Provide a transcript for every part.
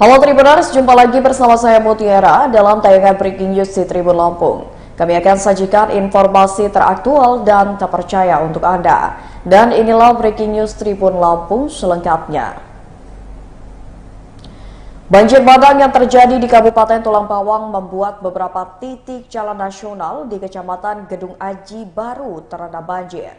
Halo Tribuners, jumpa lagi bersama saya Mutiara dalam tayangan Breaking News di Tribun Lampung. Kami akan sajikan informasi teraktual dan terpercaya untuk Anda. Dan inilah Breaking News Tribun Lampung selengkapnya. Banjir bandang yang terjadi di Kabupaten Tulang Bawang membuat beberapa titik jalan nasional di Kecamatan Gedung Aji Baru terendam banjir.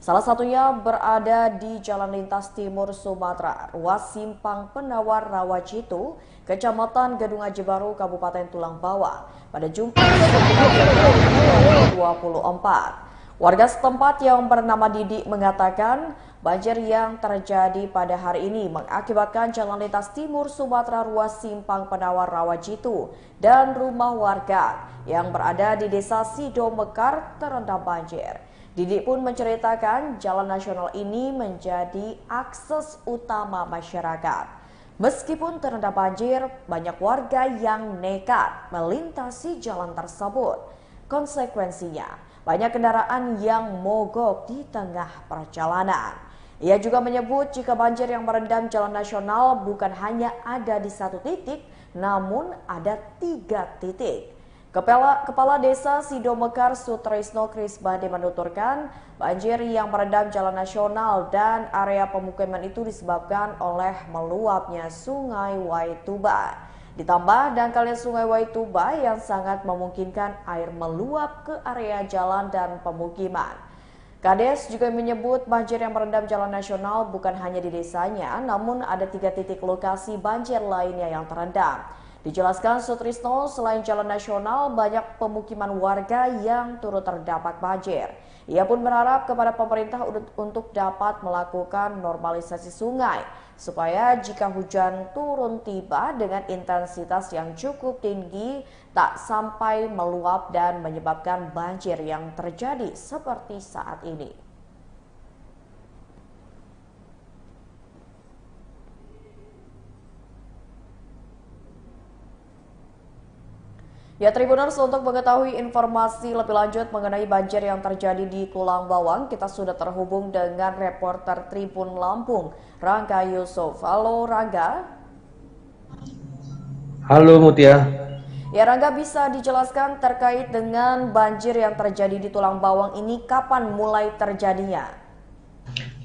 Salah satunya berada di Jalan Lintas Timur Sumatera, ruas Simpang Penawar Rawajitu, Kecamatan Gedung Aji Baru, Kabupaten Tulang Bawang, pada Jumat 9 2024. Warga setempat yang bernama Didi mengatakan banjir yang terjadi pada hari ini mengakibatkan Jalan Lintas Timur Sumatera, ruas Simpang Penawar Rawajitu, dan rumah warga yang berada di Desa Sido Mekar terendam banjir. Didi pun menceritakan jalan nasional ini menjadi akses utama masyarakat. Meskipun terendam banjir, banyak warga yang nekat melintasi jalan tersebut. Konsekuensinya, banyak kendaraan yang mogok di tengah perjalanan. Ia juga menyebut jika banjir yang merendam jalan nasional bukan hanya ada di satu titik, namun ada 3 titik. Kepala Desa Sido Mekar Sutrisno Krisbandi menuturkan banjir yang merendam jalan nasional dan area pemukiman itu disebabkan oleh meluapnya Sungai Waituba. Ditambah dangkalnya Sungai Waituba yang sangat memungkinkan air meluap ke area jalan dan pemukiman. Kades juga menyebut banjir yang merendam jalan nasional bukan hanya di desanya, namun ada 3 titik lokasi banjir lainnya yang terendam. Dijelaskan Sutrisno, selain jalan nasional, banyak pemukiman warga yang turut terdampak banjir. Ia pun berharap kepada pemerintah untuk dapat melakukan normalisasi sungai, supaya jika hujan turun tiba dengan intensitas yang cukup tinggi, tak sampai meluap dan menyebabkan banjir yang terjadi seperti saat ini. Ya Tribuners, untuk mengetahui informasi lebih lanjut mengenai banjir yang terjadi di Tulang Bawang, kita sudah terhubung dengan reporter Tribun Lampung, Rangga Yusuf. Halo Rangga. Halo Mutia. Ya Rangga, bisa dijelaskan terkait dengan banjir yang terjadi di Tulang Bawang ini, kapan mulai terjadinya?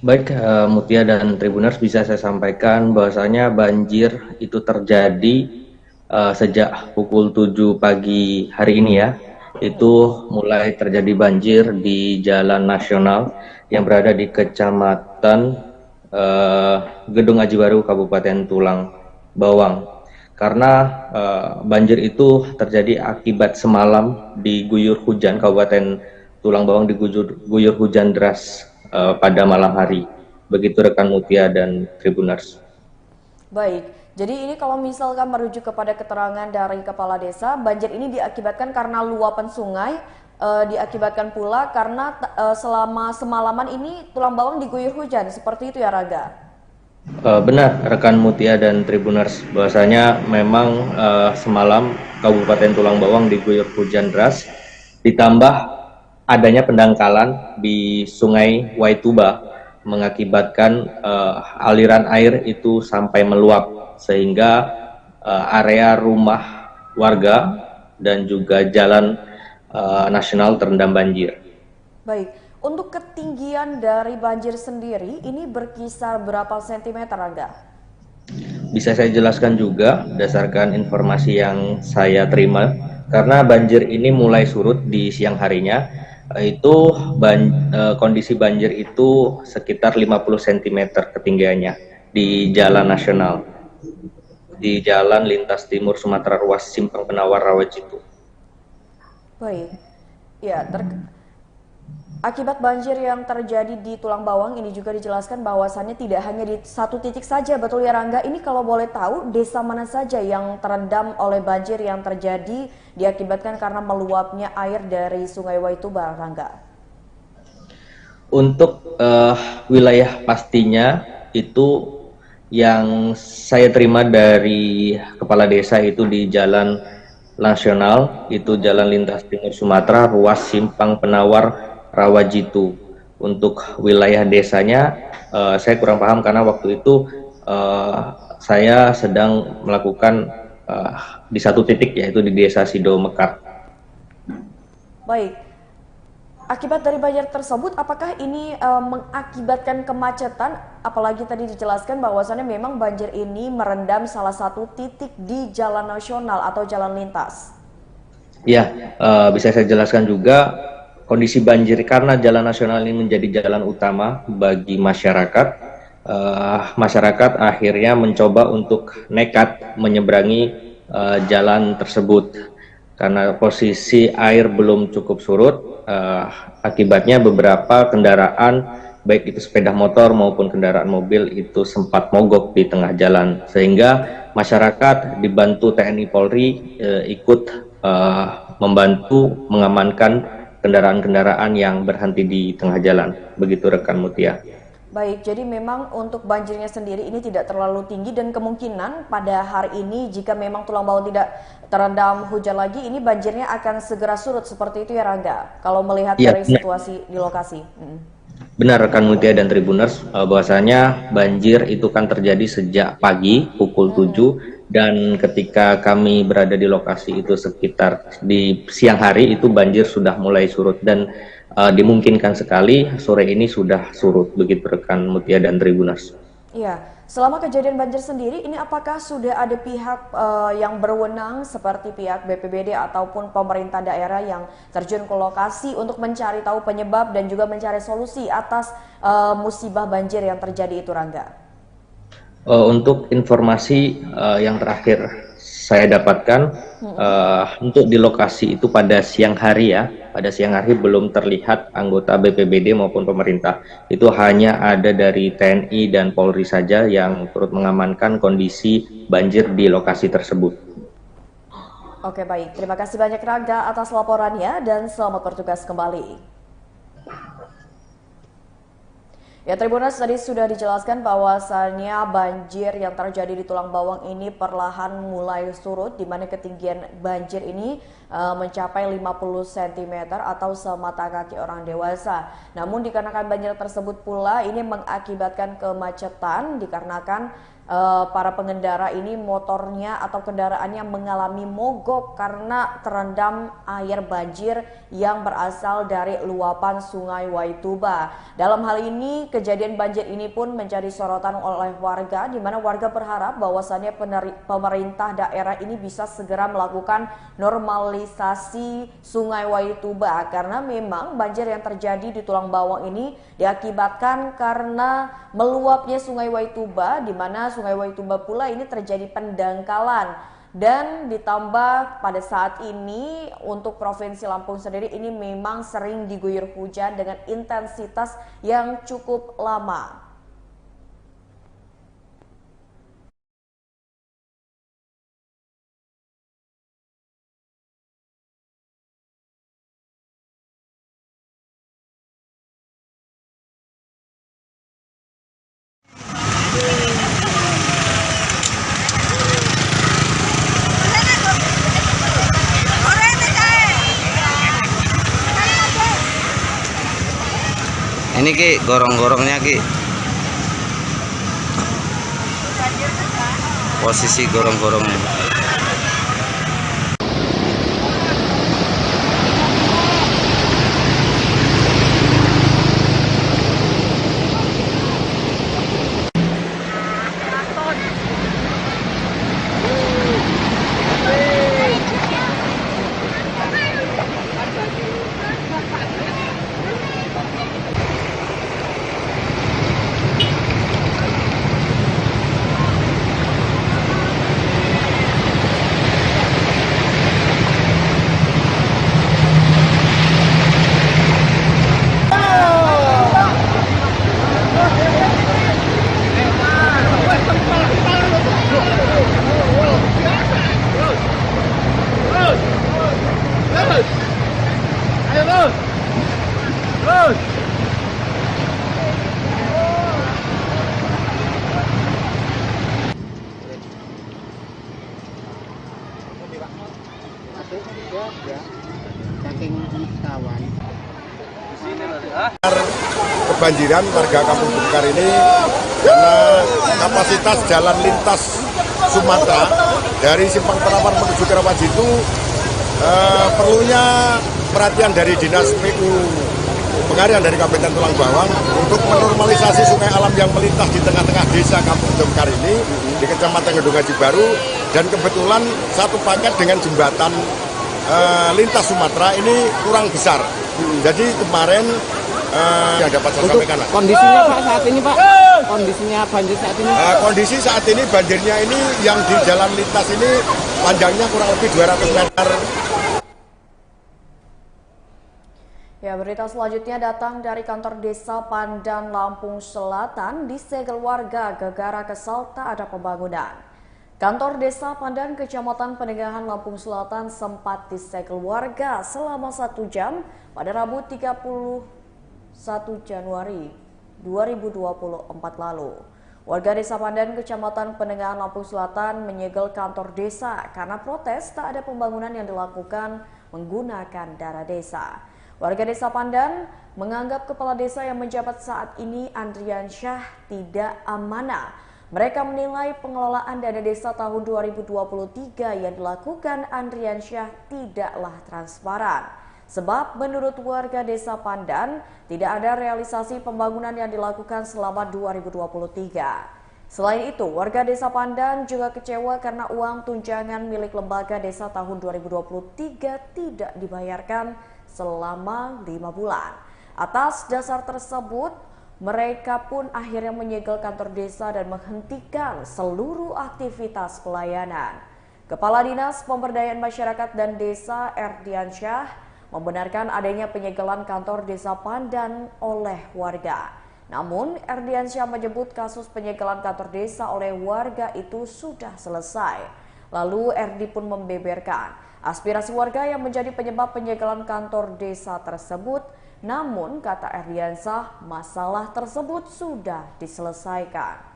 Baik, Mutia dan Tribuners, bisa saya sampaikan bahwasanya banjir itu terjadi sejak pukul 7 pagi hari ini ya. Itu mulai terjadi banjir di Jalan Nasional yang berada di Kecamatan Gedung Aji Baru, Kabupaten Tulang Bawang. Karena banjir itu terjadi akibat semalam diguyur hujan, Kabupaten Tulang Bawang diguyur hujan deras pada malam hari. Begitu rekan Mutia dan Tribuners. Baik, jadi ini kalau misalkan merujuk kepada keterangan dari Kepala Desa, banjir ini diakibatkan karena luapan sungai, diakibatkan pula karena selama semalaman ini Tulang Bawang diguyur hujan, seperti itu ya Raga? Benar rekan Mutia dan Tribuners, bahwasanya memang semalam Kabupaten Tulang Bawang diguyur hujan deras, ditambah adanya pendangkalan di Sungai Waituba mengakibatkan aliran air itu sampai meluap, sehingga area rumah warga dan juga jalan nasional terendam banjir. Baik, untuk ketinggian dari banjir sendiri ini berkisar berapa sentimeter Raga? Bisa saya jelaskan juga berdasarkan informasi yang saya terima, karena banjir ini mulai surut di siang harinya. Itu kondisi banjir itu sekitar 50 cm ketinggiannya di jalan nasional, di Jalan Lintas Timur Sumatera, ruas Simpang Penawar Rawajitu. Baik, ya akibat banjir yang terjadi di Tulang Bawang ini juga dijelaskan bahwasannya tidak hanya di satu titik saja, betul ya Rangga? Ini kalau boleh tahu, desa mana saja yang terendam oleh banjir yang terjadi diakibatkan karena meluapnya air dari Sungai Waituba, Rangga? Untuk wilayah pastinya itu yang saya terima dari Kepala Desa itu di Jalan Nasional, itu Jalan Lintas Timur Sumatera, ruas Simpang Penawar Rawajitu. Untuk wilayah desanya saya kurang paham karena waktu itu saya sedang melakukan di satu titik, yaitu di Desa Sido Mekar. Baik, akibat dari banjir tersebut, apakah ini mengakibatkan kemacetan? Apalagi tadi dijelaskan bahwasannya memang banjir ini merendam salah satu titik di jalan nasional atau jalan lintas. Ya, bisa saya jelaskan juga kondisi banjir karena jalan nasional ini menjadi jalan utama bagi masyarakat. Masyarakat akhirnya mencoba untuk nekat menyeberangi jalan tersebut karena posisi air belum cukup surut. Akibatnya beberapa kendaraan, baik itu sepeda motor maupun kendaraan mobil, itu sempat mogok di tengah jalan, sehingga masyarakat dibantu TNI Polri ikut membantu mengamankan kendaraan-kendaraan yang berhenti di tengah jalan. Begitu rekan Mutia. Baik, jadi memang untuk banjirnya sendiri ini tidak terlalu tinggi dan kemungkinan pada hari ini jika memang Tulang Bawang tidak terendam hujan lagi, ini banjirnya akan segera surut seperti itu ya Rangga, kalau melihat dari situasi di lokasi. Benar rekan Mutia dan Tribuners, bahwasanya banjir itu kan terjadi sejak pagi pukul 7 dan ketika kami berada di lokasi itu sekitar di siang hari itu banjir sudah mulai surut dan dimungkinkan sekali sore ini sudah surut, begitu rekan Mutia dan Tribuners. Iya, selama kejadian banjir sendiri ini apakah sudah ada pihak yang berwenang seperti pihak BPBD ataupun pemerintah daerah yang terjun ke lokasi untuk mencari tahu penyebab dan juga mencari solusi atas musibah banjir yang terjadi itu, Rangga? Untuk informasi yang terakhir saya dapatkan, untuk di lokasi itu pada siang hari ya, pada siang hari belum terlihat anggota BPBD maupun pemerintah. Itu hanya ada dari TNI dan Polri saja yang turut mengamankan kondisi banjir di lokasi tersebut. Oke, baik. Terima kasih banyak Rangga atas laporannya dan selamat bertugas kembali. Ya, Tribuners, tadi sudah dijelaskan bahwasannya banjir yang terjadi di Tulang Bawang ini perlahan mulai surut, di mana ketinggian banjir ini mencapai 50 cm atau semata kaki orang dewasa. Namun dikarenakan banjir tersebut pula ini mengakibatkan kemacetan dikarenakan para pengendara ini motornya atau kendaraannya mengalami mogok karena terendam air banjir yang berasal dari luapan Sungai Waituba. Dalam hal ini kejadian banjir ini pun menjadi sorotan oleh warga, di mana warga berharap bahwasannya pemerintah daerah ini bisa segera melakukan normalisasi Sungai Waituba karena memang banjir yang terjadi di Tulang Bawang ini diakibatkan karena meluapnya Sungai Waituba, di mana Sungai Waituba pula ini terjadi pendangkalan dan ditambah pada saat ini untuk Provinsi Lampung sendiri ini memang sering diguyur hujan dengan intensitas yang cukup lama. Ini Ki, gorong-gorongnya Ki. Posisi gorong-gorongnya. Kebanjiran warga Kampung Bungkar ini karena kapasitas jalan lintas Sumatera dari Simpang Penawar menuju ke Rawajitu perlunya perhatian dari Dinas PU Pengarian dari Kabupaten Tulang Bawang untuk menormalisasi sungai alam yang melintas di tengah-tengah desa Kampung Domkar ini di Kecamatan Gedung Haji Baru, dan kebetulan satu paket dengan jembatan lintas Sumatera ini kurang besar. Jadi kemarin yang dapat saya sampaikan. Kondisinya Pak saat ini Pak, kondisinya banjir saat ini? Kondisi saat ini banjirnya ini yang di jalan lintas ini panjangnya kurang lebih 200 meter. Ya, berita selanjutnya datang dari kantor desa Pandan, Lampung Selatan, disegel warga gegara kesal tak ada pembangunan. Kantor desa Pandan, Kecamatan Penengahan, Lampung Selatan sempat disegel warga selama 1 jam pada Rabu 31 Januari 2024 lalu. Warga desa Pandan, Kecamatan Penengahan, Lampung Selatan menyegel kantor desa karena protes tak ada pembangunan yang dilakukan menggunakan dana desa. Warga desa Pandan menganggap kepala desa yang menjabat saat ini, Andrian Syah, tidak amanah. Mereka menilai pengelolaan dana desa tahun 2023 yang dilakukan Andrian Syah tidaklah transparan. Sebab menurut warga desa Pandan, tidak ada realisasi pembangunan yang dilakukan selama 2023. Selain itu, warga desa Pandan juga kecewa karena uang tunjangan milik lembaga desa tahun 2023 tidak dibayarkan selama 5 bulan. Atas dasar tersebut, mereka pun akhirnya menyegel kantor desa dan menghentikan seluruh aktivitas pelayanan. Kepala Dinas Pemberdayaan Masyarakat dan Desa Erdian Syah membenarkan adanya penyegelan kantor desa Pandan oleh warga. Namun, Erdian Syah menyebut kasus penyegelan kantor desa oleh warga itu sudah selesai. Lalu Erdi pun membeberkan aspirasi warga yang menjadi penyebab penyegelan kantor desa tersebut. Namun, kata Erdian Syah, masalah tersebut sudah diselesaikan.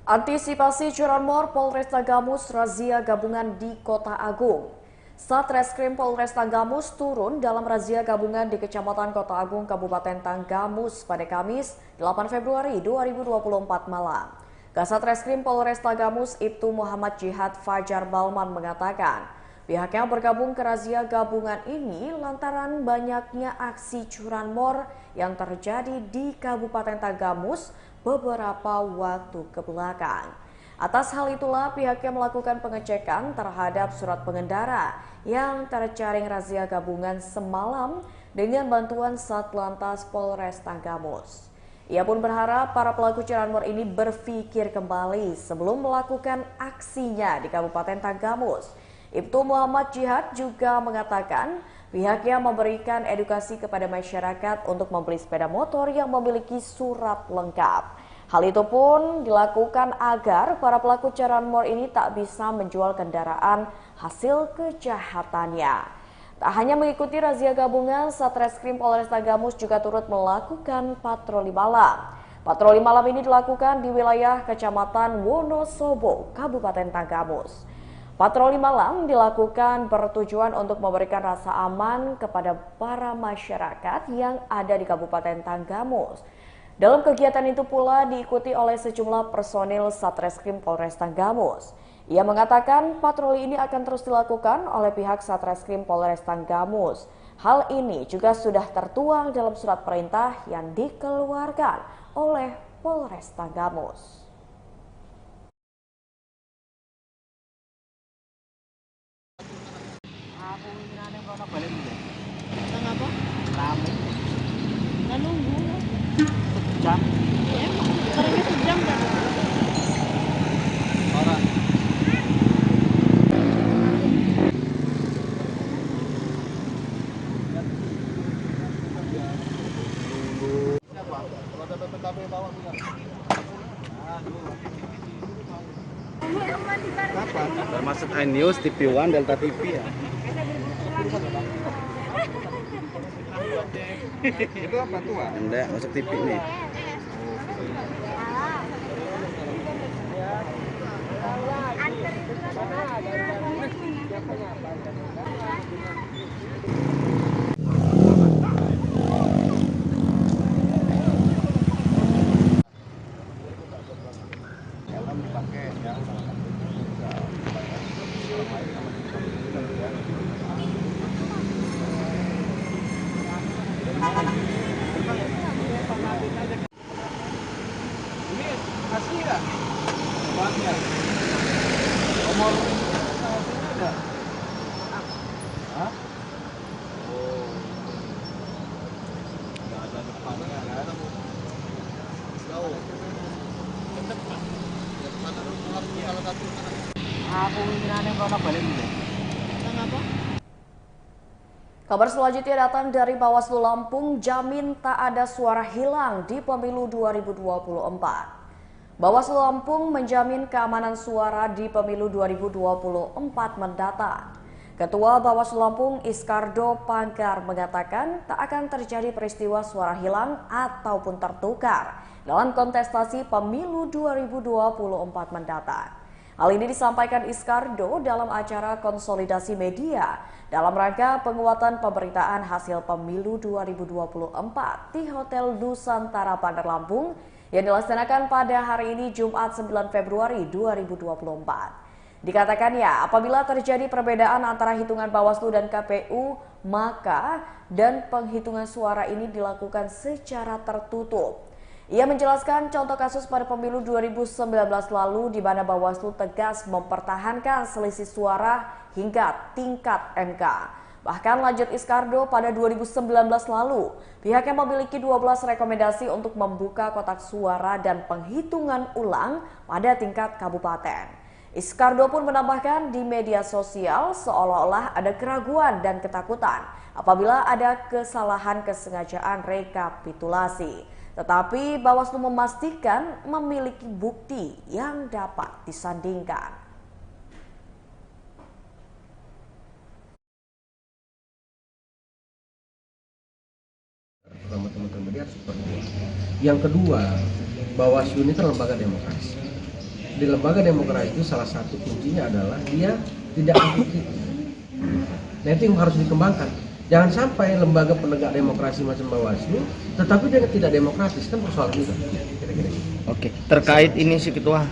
Antisipasi curanmor, Polres Tanggamus razia gabungan di Kota Agung. Satreskrim Polres Tanggamus turun dalam razia gabungan di Kecamatan Kota Agung, Kabupaten Tanggamus pada Kamis 8 Februari 2024 malam. Kasatreskrim Polres Tanggamus Ibtu Muhammad Jihad Fajar Balman mengatakan, pihaknya bergabung ke razia gabungan ini lantaran banyaknya aksi curanmor yang terjadi di Kabupaten Tanggamus beberapa waktu kebelakang. Atas hal itulah pihaknya melakukan pengecekan terhadap surat pengendara yang terjaring razia gabungan semalam dengan bantuan Satlantas Polres Tanggamus. Ia pun berharap para pelaku curanmor ini berpikir kembali sebelum melakukan aksinya di Kabupaten Tanggamus. Ibtu Muhammad Jihad juga mengatakan pihaknya memberikan edukasi kepada masyarakat untuk membeli sepeda motor yang memiliki surat lengkap. Hal itu pun dilakukan agar para pelaku curanmor ini tak bisa menjual kendaraan hasil kejahatannya. Tak hanya mengikuti razia gabungan, Satreskrim Polres Tanggamus juga turut melakukan patroli malam. Patroli malam ini dilakukan di wilayah Kecamatan Wonosobo, Kabupaten Tanggamus. Patroli malam dilakukan bertujuan untuk memberikan rasa aman kepada para masyarakat yang ada di Kabupaten Tanggamus. Dalam kegiatan itu pula diikuti oleh sejumlah personil Satreskrim Polres Tanggamus. Ia mengatakan patroli ini akan terus dilakukan oleh pihak Satreskrim Polres Tanggamus. Hal ini juga sudah tertuang dalam surat perintah yang dikeluarkan oleh Polres Tanggamus. Kenapa? Rame. Nggak nunggu. Sejam. Ya, emang sejam kan? Orang. Termasuk iNews, TV One, Delta TV ya. Itu apa tuh? Enggak, masuk TV nih. Ini asli nggak? Bahannya? Nomor aslinya ada? Hah? Oh. Nggak ada depannya, nggak ada. Jauh. Ke depan. Depan ada salah satu mana? Aku pikirannya kalau balik ini. Kenapa? Kabar selanjutnya datang dari Bawaslu Lampung, jamin tak ada suara hilang di pemilu 2024. Bawaslu Lampung menjamin keamanan suara di pemilu 2024 mendatang. Ketua Bawaslu Lampung Iskardo Pangkar mengatakan tak akan terjadi peristiwa suara hilang ataupun tertukar dalam kontestasi pemilu 2024 mendatang. Hal ini disampaikan Iskardo dalam acara konsolidasi media dalam rangka penguatan pemberitaan hasil pemilu 2024 di Hotel Nusantara Bandar Lampung yang dilaksanakan pada hari ini Jumat 9 Februari 2024. Dikatakannya apabila terjadi perbedaan antara hitungan Bawaslu dan KPU, maka dan penghitungan suara ini dilakukan secara tertutup. Ia menjelaskan contoh kasus pada pemilu 2019 lalu di mana Bawaslu tegas mempertahankan selisih suara hingga tingkat MK. Bahkan lanjut Iskardo pada 2019 lalu, pihaknya memiliki 12 rekomendasi untuk membuka kotak suara dan penghitungan ulang pada tingkat kabupaten. Iskardo pun menambahkan di media sosial seolah-olah ada keraguan dan ketakutan apabila ada kesalahan kesengajaan rekapitulasi. Tetapi Bawaslu memastikan memiliki bukti yang dapat disandingkan. Pertama teman-teman media seperti itu. Yang kedua, Bawaslu ini kan lembaga demokrasi. Di lembaga demokrasi itu salah satu kuncinya adalah dia tidak anti. Nah itu yang harus dikembangkan. Jangan sampai lembaga penegak demokrasi macam Bawaslu, tetapi dia tidak demokratis, kan persoalan itu. Kira-kira. Oke, terkait ini sih Ketua,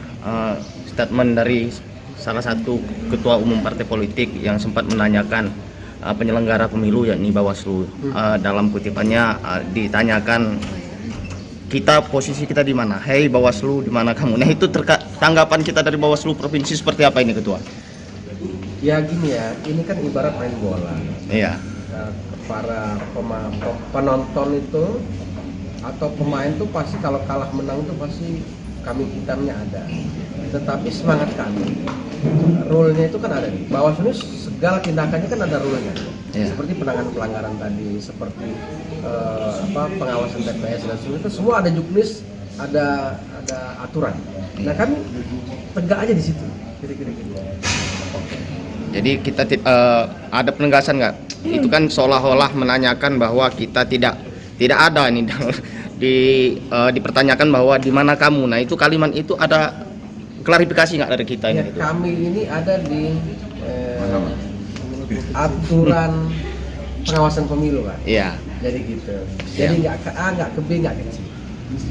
statement dari salah satu ketua umum partai politik yang sempat menanyakan penyelenggara pemilu yakni Bawaslu, dalam kutipannya ditanyakan posisi kita di mana? Hei Bawaslu, di mana kamu? Nah itu tanggapan kita dari Bawaslu provinsi seperti apa ini Ketua? Ya gini ya, ini kan ibarat main bola. Iya. Para penonton itu atau pemain tuh pasti kalau kalah menang tuh pasti kambing hitamnya ada. Tetapi semangat kami, rule-nya itu kan ada nih. Bawaslu segala tindakannya kan ada rule-nya. Yeah. Seperti penanganan pelanggaran tadi, seperti pengawasan TPS dan sebagainya, itu semua ada juknis, ada aturan. Nah kami tegak aja di situ. Kira-kira gitu. Jadi kita ada penegasan nggak? Itu kan seolah-olah menanyakan bahwa kita tidak ada ini dipertanyakan bahwa di mana kamu. Nah itu kalimat itu ada klarifikasi nggak dari kita ini? Ya, kami ini ada di aturan pengawasan pemilu kan. Iya. Jadi gitu. Jadi nggak ke A, nggak ke B, nggak ke C.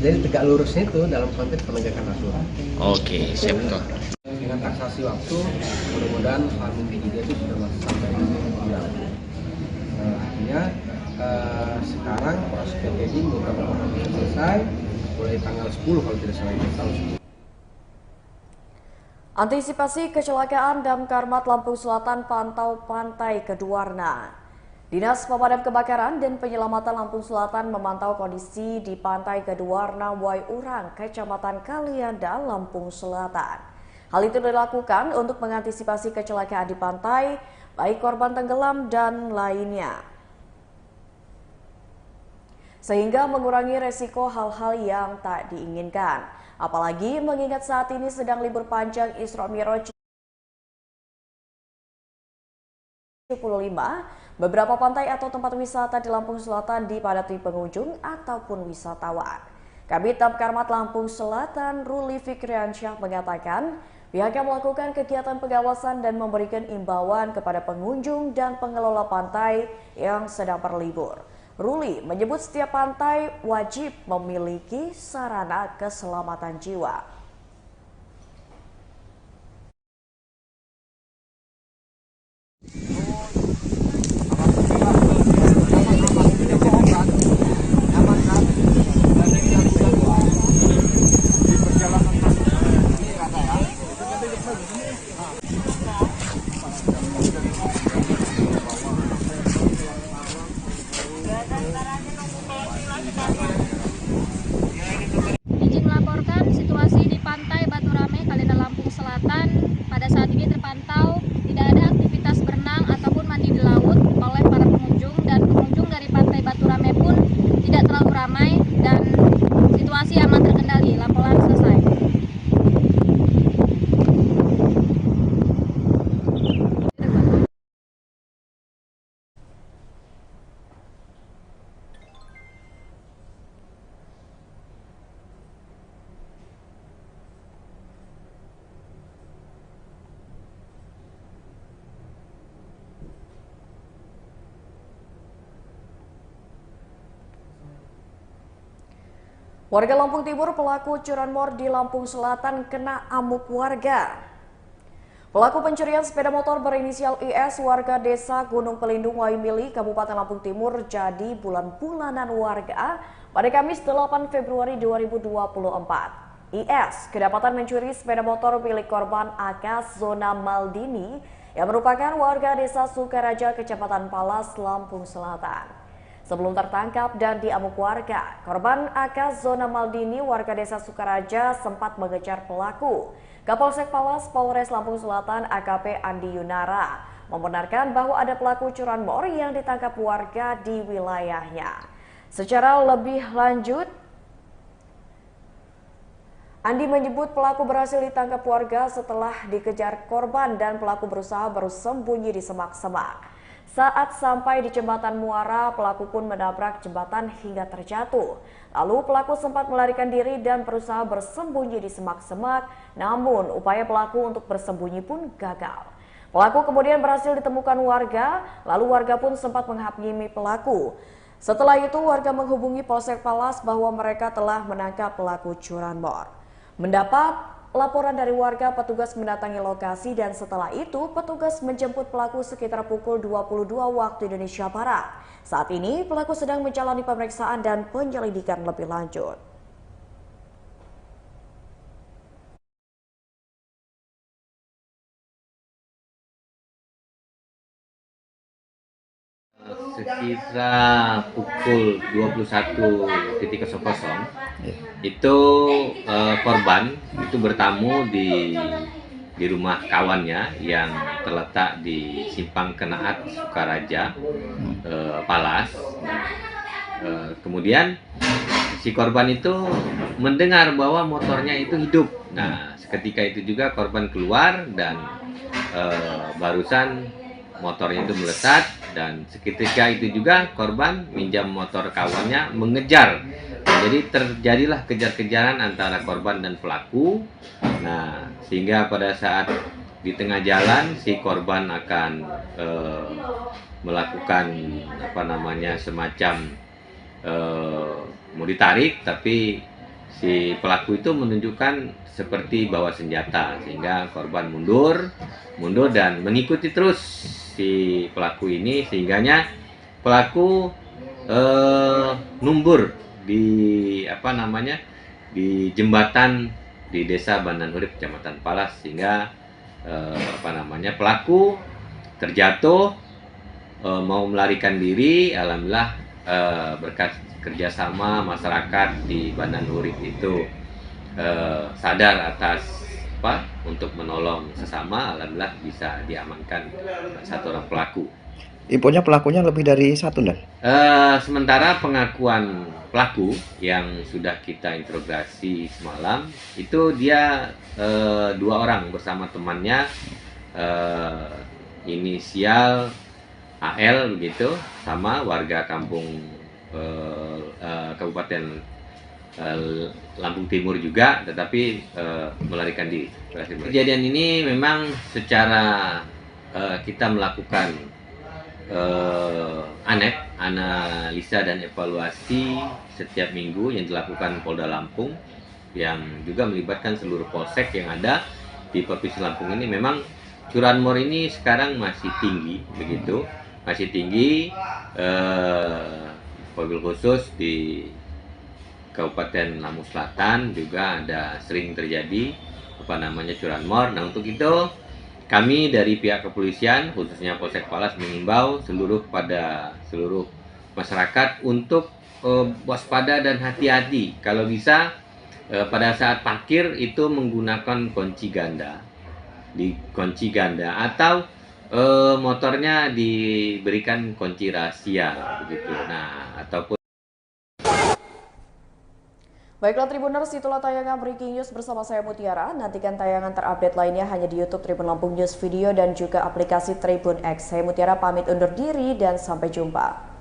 Jadi tegak lurusnya itu dalam konteks penegakan aturan. Oke, siap tuh. Dengan taksasi waktu, mudah-mudahan Amin juga itu sudah masuk sampai di final. Artinya sekarang proses packaging beberapa komponen selesai, mulai tanggal 10 kalau tidak salah tanggal 10. Antisipasi kecelakaan Damkar Mat Lampung Selatan pantau pantai Keduarna. Dinas Pemadam Kebakaran dan Penyelamatan Lampung Selatan memantau kondisi di pantai Keduarna Waiurang, Kecamatan Kalianda, Lampung Selatan. Hal itu dilakukan untuk mengantisipasi kecelakaan di pantai, baik korban tenggelam dan lainnya. sehingga mengurangi resiko hal-hal yang tak diinginkan. Apalagi mengingat saat ini sedang libur panjang Isra Mi'raj 75, beberapa pantai atau tempat wisata di Lampung Selatan dipadati pengunjung ataupun wisatawan. Kabid Damkarmat Lampung Selatan Ruli Fikriansyah mengatakan pihaknya melakukan kegiatan pengawasan dan memberikan imbauan kepada pengunjung dan pengelola pantai yang sedang berlibur. Ruli menyebut setiap pantai wajib memiliki sarana keselamatan jiwa. Izin melaporkan situasi di Pantai Batu Rame, Kalenda, Lampung Selatan. Pada saat ini terpantau tidak ada aktivitas berenang ataupun mandi di laut oleh para pengunjung, dan pengunjung dari Pantai Batu Rame pun tidak terlalu ramai dan situasi aman terkendali. Laporan selesai. Warga Lampung Timur pelaku curanmor di Lampung Selatan kena amuk warga. Pelaku pencurian sepeda motor berinisial IS warga desa Gunung Pelindung Waimili, Kabupaten Lampung Timur jadi bulan-bulanan warga pada Kamis 8 Februari 2024. IS kedapatan mencuri sepeda motor milik korban AK Zona Maldini yang merupakan warga desa Sukaraja, Kecamatan Palas, Lampung Selatan. Sebelum tertangkap dan diamuk warga, korban AK Zona Maldini warga desa Sukaraja sempat mengejar pelaku. Kapolsek Palas Polres Lampung Selatan AKP Andi Yunara membenarkan bahwa ada pelaku curanmor yang ditangkap warga di wilayahnya. Secara lebih lanjut, Andi menyebut pelaku berhasil ditangkap warga setelah dikejar korban dan pelaku berusaha bersembunyi di semak-semak. Saat sampai di jembatan Muara, pelaku pun menabrak jembatan hingga terjatuh. Lalu pelaku sempat melarikan diri dan berusaha bersembunyi di semak-semak, namun upaya pelaku untuk bersembunyi pun gagal. Pelaku kemudian berhasil ditemukan warga, lalu warga pun sempat menghakimi pelaku. Setelah itu warga menghubungi Polsek Palas bahwa mereka telah menangkap pelaku curanmor. Mendapat laporan dari warga, petugas mendatangi lokasi dan setelah itu petugas menjemput pelaku sekitar pukul 22 waktu Indonesia Barat. Saat ini pelaku sedang menjalani pemeriksaan dan penyelidikan lebih lanjut. Sekitar pukul 21.00 itu korban itu bertamu di rumah kawannya yang terletak di Simpang Kenaat Sukaraja, Palas. Kemudian si korban itu mendengar bahwa motornya itu hidup. Nah, seketika itu juga korban keluar dan barusan motornya itu meleset, dan seketika itu juga korban minjam motor kawannya mengejar. Jadi terjadilah kejar-kejaran antara korban dan pelaku. Nah, sehingga pada saat di tengah jalan si korban akan melakukan semacam mau ditarik, tapi si pelaku itu menunjukkan seperti bawa senjata, sehingga korban mundur dan mengikuti terus si pelaku ini, sehingganya pelaku numbur di di jembatan di desa Bandan Urip, Kecamatan Palas, sehingga pelaku terjatuh, mau melarikan diri. Alhamdulillah berkat kerjasama masyarakat di Bandan Urip itu sadar atas untuk menolong sesama. Alhamdulillah bisa diamankan satu orang pelaku. Infonya pelakunya lebih dari satu, Dan? Sementara pengakuan pelaku yang sudah kita interogasi semalam itu dia 2 orang bersama temannya, inisial AL begitu, sama warga kampung Kabupaten Lampung Timur juga, tetapi melarikan diri. Kejadian ini memang secara kita melakukan analisa dan evaluasi setiap minggu yang dilakukan Polda Lampung yang juga melibatkan seluruh polsek yang ada di Provinsi Lampung ini. Memang curanmor ini sekarang masih tinggi begitu, masih tinggi, mobil khusus di Kabupaten Lampung Selatan juga ada sering terjadi curanmor. Nah, untuk itu kami dari pihak kepolisian, khususnya Polsek Palas, mengimbau seluruh masyarakat untuk waspada dan hati-hati. Kalau bisa pada saat parkir itu menggunakan kunci ganda, atau motornya diberikan kunci rahasia begitu. Nah, ataupun Baiklah Tribuners, itulah tayangan Breaking News bersama saya Mutiara. Nantikan tayangan terupdate lainnya hanya di YouTube Tribun Lampung News Video dan juga aplikasi Tribun X. Saya Mutiara pamit undur diri dan sampai jumpa.